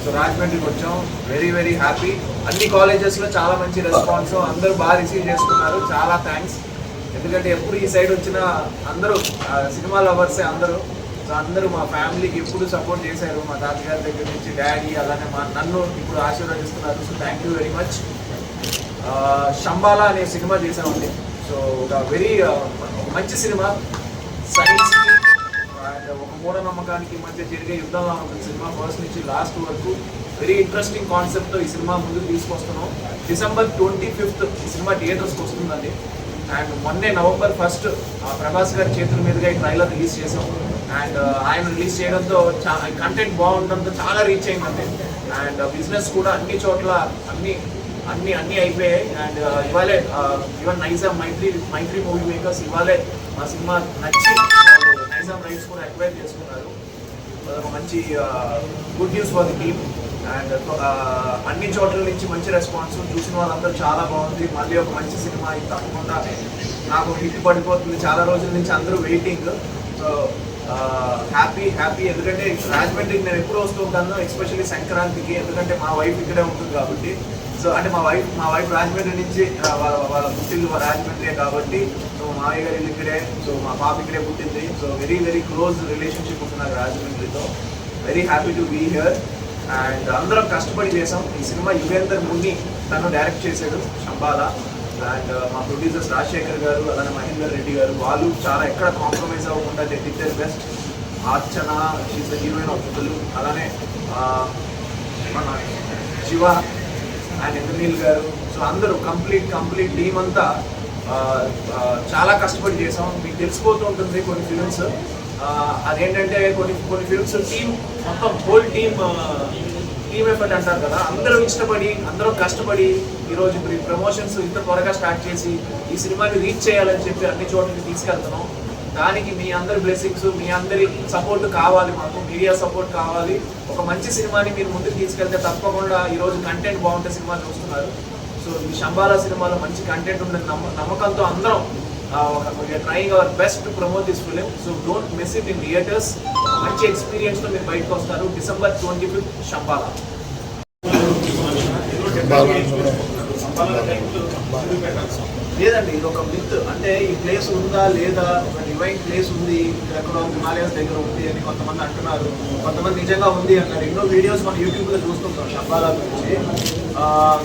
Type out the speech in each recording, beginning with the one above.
So రాజమండ్రికి వచ్చాం. Very very happy. అన్ని కాలేజెస్లో చాలా మంచి రెస్పాన్స్, అందరూ బాగా రిసీవ్ చేసుకున్నారు. చాలా థ్యాంక్స్. ఎందుకంటే ఎప్పుడు ఈ సైడ్ వచ్చిన అందరూ సినిమా లవర్సే అందరూ. సో అందరూ మా ఫ్యామిలీకి ఎప్పుడు సపోర్ట్ చేశారు. మా తాతగారి దగ్గర నుంచి డాడీ, అలానే నన్ను ఇప్పుడు ఆశీర్వదిస్తున్నారు. So thank you very much. Shambhala అనే సినిమా చేసామండి. సో ఒక వెరీ మంచి సినిమా. సైన్స్కి అండ్ ఒక మూఢనమ్మకానికి మధ్య జరిగే యుద్ధంలో ఉంటుంది సినిమా. ఫస్ట్ నుంచి లాస్ట్ వరకు వెరీ ఇంట్రెస్టింగ్ కాన్సెప్ట్తో ఈ సినిమా ముందుకు తీసుకొస్తున్నాం. December 25th ఈ సినిమా థియేటర్స్కి వస్తుందండి. అండ్ మొన్నే November 1st ప్రభాస్ గారి చేతుల మీదుగా ఈ ట్రైలర్ రిలీజ్ చేసాం. అండ్ ఆయన రిలీజ్ చేయడంతో కంటెంట్ బాగుండడంతో చాలా రీచ్ అయిందండి. అండ్ బిజినెస్ కూడా అన్ని చోట్ల అన్ని అయిపోయాయి. అండ్ ఇవాళే ఈవెన్ నైజాం మైత్రి మూవీ మేకర్స్ ఇవాళే మా సినిమా నచ్చి నైజాం రైట్స్ కూడా ఎక్వైర్ చేసుకున్నారు. ఒక మంచి good news for the team. And అన్ని చోట్ల నుంచి మంచి రెస్పాన్స్, చూసిన వాళ్ళందరూ చాలా బాగుంది, మళ్ళీ ఒక మంచి సినిమా ఇది తప్పకుండా నాకు హిట్ పడిపోతుంది, చాలా రోజుల నుంచి అందరూ వెయిటింగ్. So happy. ఎందుకంటే రాజమండ్రికి నేను ఎప్పుడు వస్తూ ఉంటాను, ఎస్పెషల్లీ సంక్రాంతికి, ఎందుకంటే మా వైఫ్ ఇక్కడే ఉంటుంది కాబట్టి. సో అంటే మా వైఫ్ రాజమండ్రి నుంచి వాళ్ళ పుట్టిల్లు రాజమండ్రి కాబట్టి. సో మా మావయ్య గారి ఇల్లు ఇక్కడే, సో మా పాప ఇక్కడే పుట్టింది. So very very close relationship ఉంది నాకు రాజమండ్రితో. Very happy to be here. And అందరం కష్టపడి చేసాం. ఈ సినిమా యుగేందర్ ముని తను డైరెక్ట్ చేశాడు శంబాలా. అండ్ మా ప్రొడ్యూసర్స్ రాజశేఖర్ గారు, అలానే మహేందర్ రెడ్డి గారు, వాళ్ళు చాలా ఎక్కడ కాంప్రమైజ్ అవ్వకుండా they did their best. Archana, she's the heroine of Telugu, అలానే మన శివ అండ్ ఇంద్రనీల్ గారు. సో అందరూ కంప్లీట్ టీమ్ అంతా చాలా కష్టపడి చేసాం. మీకు తెలిసిపోతూ ఉంటుంది కొన్ని ఫిల్మ్స్ అదేంటంటే కొన్ని ఫిల్మ్స్ టీమ్ మొత్తం హోల్ టీమ్ ఎఫర్ట్ అంటారు కదా. అందరూ ఇష్టపడి అందరూ కష్టపడి ఈరోజు ఇప్పుడు ఈ ప్రమోషన్స్ ఇంత త్వరగా స్టార్ట్ చేసి ఈ సినిమాని రీచ్ చేయాలని చెప్పి అన్ని చోట్లకి తీసుకెళ్తున్నాం. దానికి మీ అందరి బ్లెస్సింగ్స్, మీ అందరి సపోర్ట్ కావాలి, మాకు మీడియా సపోర్ట్ కావాలి. ఒక మంచి సినిమాని మీరు ముందుకు తీసుకెళ్తే తప్పకుండా ఈరోజు కంటెంట్ బాగుంటే సినిమా చూస్తున్నారు. సో ఈ శంబాలా సినిమాలో మంచి కంటెంట్ ఉందని నమ్మకంతో అందరం trying our best to promote this film. So don't miss it in theatres. మంచి ఎక్స్పీరియన్స్తో మీరు బయటకు వస్తారు. December 25th Shambhala. లేదండి, ఇది ఒక మిత్. అంటే ఈ ప్లేస్ ఉందా లేదా, ఒక డివైన్ ప్లేస్ ఉంది ఎక్కడో హిమాలయాస్ దగ్గర ఉంది అని కొంతమంది అంటున్నారు, కొంతమంది నిజంగా ఉంది అన్నారు. ఎన్నో వీడియోస్ మనం యూట్యూబ్లో చూస్తుంటాం శంబాలా గురించి.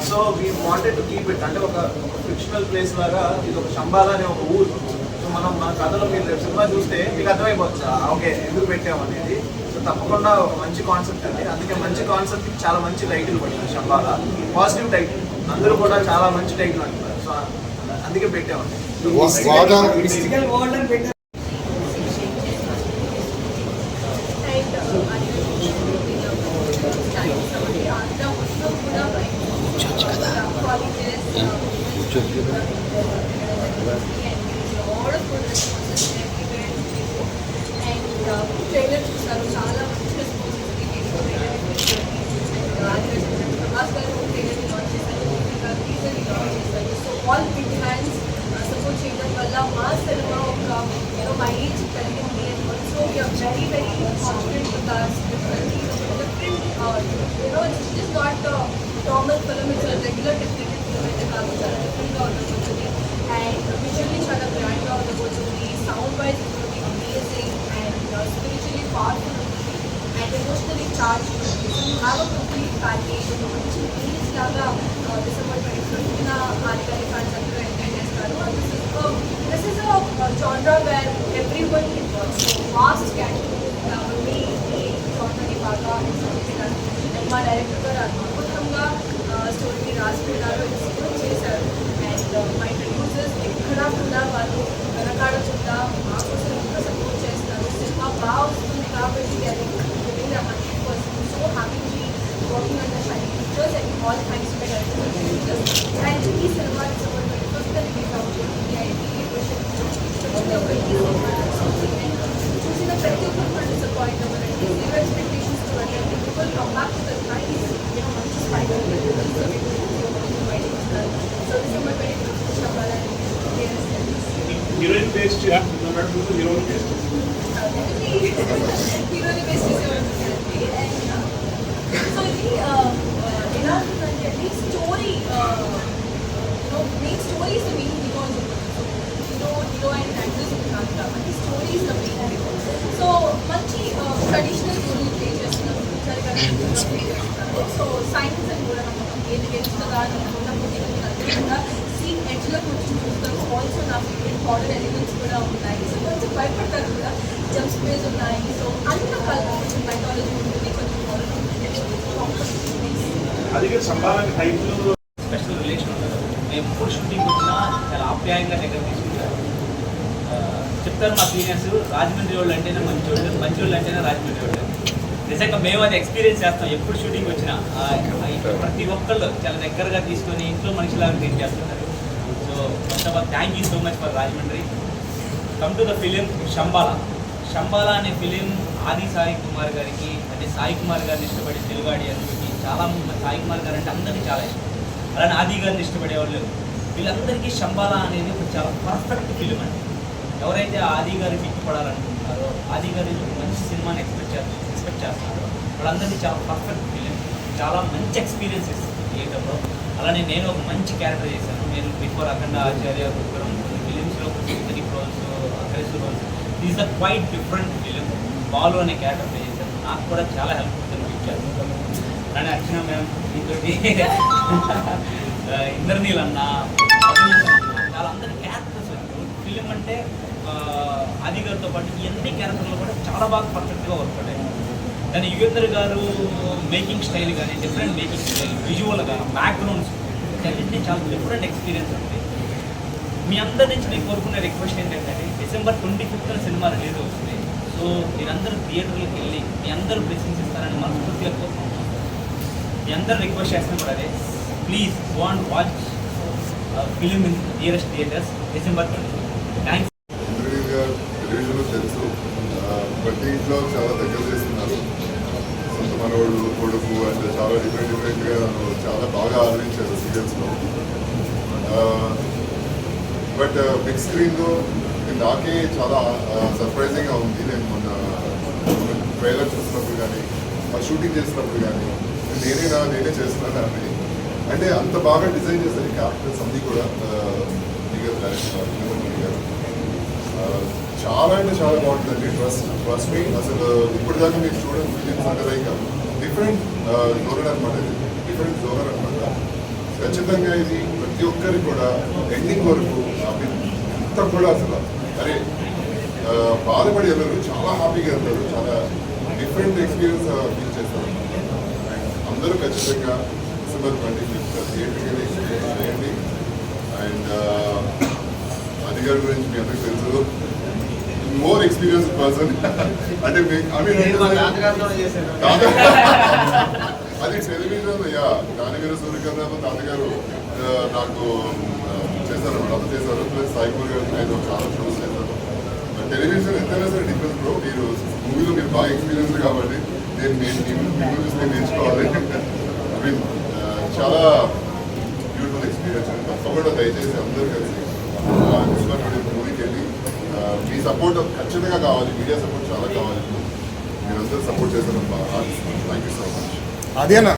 So we wanted to keep it, అంటే ఒక ఫిక్షనల్ ప్లేస్ లాగా ఇది ఒక శంబాలా అనే ఒక ఊరు. సో మన కథలో మీరు సినిమా చూస్తే మీకు అర్థమైపోవచ్చు ఓకే ఎందుకు పెట్టామనేది. సో తప్పకుండా ఒక మంచి కాన్సెప్ట్ అండి. అందుకే మంచి కాన్సెప్ట్కి చాలా మంచి టైటిల్ పట్టింది శంబాలా. పాజిటివ్ టైటిల్, అందరూ కూడా చాలా మంచి టైటిల్ అంటున్నారు. సో అందుకే పెట్టామండి. ట్రైలర్ చూస్తారు, చాలా మంచి రెస్పాన్సిబిలిటీ ట్రైలర్ లాంచ్ చేశారు, టీజర్ లాంచ్ చేశారు. So all big hands support చేయడం వల్ల మా సినిమా ఒక మా ఏజ్ కలిగింది. And also we are very very confident with our script. Different it's just not normal film, it's regular different film అయితే కాదు, చాలా డిఫరెంట్గా ఉండబోతుంది. అండ్ విజువల్లీ చాలా గ్రాండ్గా ఉండబోతుంది. Sound wise amazing and spiritually powerful and emotionally charged. So you have a complete package. Manchi release laga December 25th na Arikari fans andaru enjoy chestaru. This is a genre where everyone can watch. So vast category kabatti ee genre ni baga excited and ma director garu adbhutamga story ni rasikunaru, execute chesaru. And my producers ekkada kuda vallu వెనకాడ చూద్దా మా కోసం ఎంత support చేస్తారు. Cinema బాగా వస్తుంది కాబట్టి అది giving 100%. So happy to be working on the shiny pictures and all thanks to my directors. And ఈ cinema December 25th release అవుతుంది. చూసిన ప్రతి ఒక్కరు డిసప్పాయింట్ అవ్వరండి. జీరో ఎక్స్పెక్టేషన్స్ చూడండి. People come back to the nice మంచి spider so December 25th Shambhala heroine based heroine based హీరోని base చేసేవాళ్ళు. సో ఇది సో సైన్స్ అని కూడా నమ్మకం ఏది గెలుస్తుందా అని అనుకున్నా సీట్ ఎడ్జ్లో కొంచెం చూస్తారు. ఆల్సో నా ఫేవరెట్ మోడల్ ఎలిమెంట్స్ కూడా ఉన్నాయి. సో కొంచెం భయపడతారు కూడా, జంప్ స్పేస్ ఉన్నాయి. సో అన్ని రకాలుగా కొంచెం మెటాలజీ ఉంటుంది, కొంచెం మోడల్ ఉంటుంది. అది సంభావన టైప్లో స్పెషల్ రిలేషన్ ఉంటుంది. మేము ఎప్పుడు షూటింగ్ వచ్చినా చాలా ఆప్యాయంగా దగ్గర తీసుకుంటారు. చెప్తారు మా సీనియర్స్, రాజమండ్రి వాళ్ళు అంటేనే మంచోళ్ళు, మంచోళ్ళు అంటేనే రాజమండ్రి వాళ్ళు. నిజంగా మేము అది ఎక్స్పీరియన్స్ చేస్తాం. ఎప్పుడు షూటింగ్ వచ్చినా ప్రతి ఒక్కళ్ళు చాలా దగ్గరగా తీసుకొని ఇంట్లో మనిషిలాగా ట్రీట్ చేస్తున్నారు. So first of all thank you so much for Rajahmundry. Come to the film Shambhala. Shambhala అనే ఫిలిం ఆది సాయి కుమార్ గారికి, అంటే సాయి కుమార్ గారిని ఇష్టపడే తెలుగు ఆడియన్స్కి చాలా సాయి కుమార్ గారు అంటే అందరికీ చాలా ఇష్టం. అలానే ఆది గారిని ఇష్టపడేవాళ్ళు వీళ్ళందరికీ శంబాలా అనేది ఒక చాలా పర్ఫెక్ట్ ఫిలిం అండి. ఎవరైతే ఆది గారికి ఇష్టపడాలనుకుంటున్నారో, ఆది గారి మంచి సినిమాని ఎక్స్పెక్ట్ చేస్తున్నారో వాళ్ళందరికీ చాలా పర్ఫెక్ట్ ఫిలిం. చాలా మంచి ఎక్స్పీరియన్సెస్ థియేటర్లో. అలానే నేను ఒక మంచి క్యారెక్టర్ చేశాను. నేను బిఫోర్ అఖండ ఆచార్య గురుపురం ఫిలిమ్స్లో కొన్ని roles, aggressive roles. Is a quite different film. Balu అనే క్యారెక్టర్ ప్లే చేశాను. నాకు కూడా చాలా హెల్ప్ అనిపించారు. అలానే అర్చన మ్యామ్ ఇంకోటి ఇంద్రనీల్ అన్న, చాలా అందరి క్యారెక్టర్స్ ఫిలిం అంటే ఆది గారితో పాటు ఇవన్నీ క్యారెక్టర్లు కూడా చాలా బాగా పర్ఫెక్ట్గా వర్క్ పడ్డాయి. కానీ యుగేందర్ గారు మేకింగ్ స్టైల్ కానీ, డిఫరెంట్ మేకింగ్ స్టైల్, విజువల్గా బ్యాక్గ్రౌండ్స్ అన్నింటినీ చాలా డిఫరెంట్ ఎక్స్పీరియన్స్ ఉంది. మీ అందరి నుంచి నేను కోరుకునే రిక్వెస్ట్ ఏంటంటే, December 25th సినిమా రిలీజ్ అవుతుంది. సో మీరందరూ థియేటర్లకు వెళ్ళి మీ అందరూ బ్లెస్సింగ్స్ ఇస్తారని మనస్ఫూర్తిగా కోరుకుంటున్నాను. మీ అందరూ రిక్వెస్ట్ చేస్తాను కూడా అదే, please go and watch film in nearest theatres December 25th. Thanks. టెలివిజన్లో తెలుసు, ప్రతి ఇంట్లో చాలా దగ్గర చేస్తున్నారు. సొంత మనవాళ్ళు, కొడుకు అంటే చాలా డిఫరెంట్గా చాలా బాగా ఆదరించారు సీరియల్స్లో. బట్ బిగ్ స్క్రీన్లో నాకే చాలా సర్ప్రైజింగ్గా ఉంది. నేను మొన్న ట్రైలర్ చూసినప్పుడు కానీ, షూటింగ్ చేసినప్పుడు కానీ నేనే చేస్తున్నాను అని. అంటే అంత బాగా డిజైన్ చేశారు ఈ క్యారెక్టర్స్ అన్నీ కూడా. చాలా అంటే చాలా బాగుంటుందండి. Trust me. అసలు ఇప్పటిదాకా మీరు చూడండి ఫిలిమ్స్ అంటే లైక్ డిఫరెంట్ జోనర్ అనమాట. ఇది డిఫరెంట్ జోనర్ అనమాట. ఖచ్చితంగా ఇది ప్రతి ఒక్కరికి కూడా ఎండింగ్ వరకు ఇంత కూడా అసలు అరే బాధపడి వెళ్ళరు, చాలా హ్యాపీగా వెళ్తారు. చాలా డిఫరెంట్ ఎక్స్పీరియన్స్ ఫీల్ చేస్తారు. అండ్ అందరూ ఖచ్చితంగా December 25th థియేటర్కి చేయండి. అండ్ అది గారి గురించి మీ అందరికి తెలుసు, మోర్ ఎక్స్పీరియన్స్ పర్సన్. అంటే అది టెలివిజన్ నాన్నగారు సూర్యకర్ణతో తాతగారు నాకు చేశారు, రద్దు చేశారు. ప్లస్ సాయిపూర్ గారు నేను చాలా షోస్ చేశాను. టెలివిజన్ ఎంతైనా సరే డిఫరెన్స్ బ్రో. మీరు మూవీలో మీరు బాగా ఎక్స్పీరియన్స్ కాబట్టి నేను చూస్తే నేర్చుకోవాలి. ఐ మీన్ చాలా బ్యూటిఫుల్ ఎక్స్పీరియన్స్. తప్పకుండా దయచేసి అందరూ కలిసి మూవీకి వెళ్ళి మీ సపోర్ట్ ఖచ్చితంగా కావాలి. మీడియా సపోర్ట్ చాలా కావాలి. మీరందరూ సపోర్ట్ చేశారు. Thank you so much. అదేనా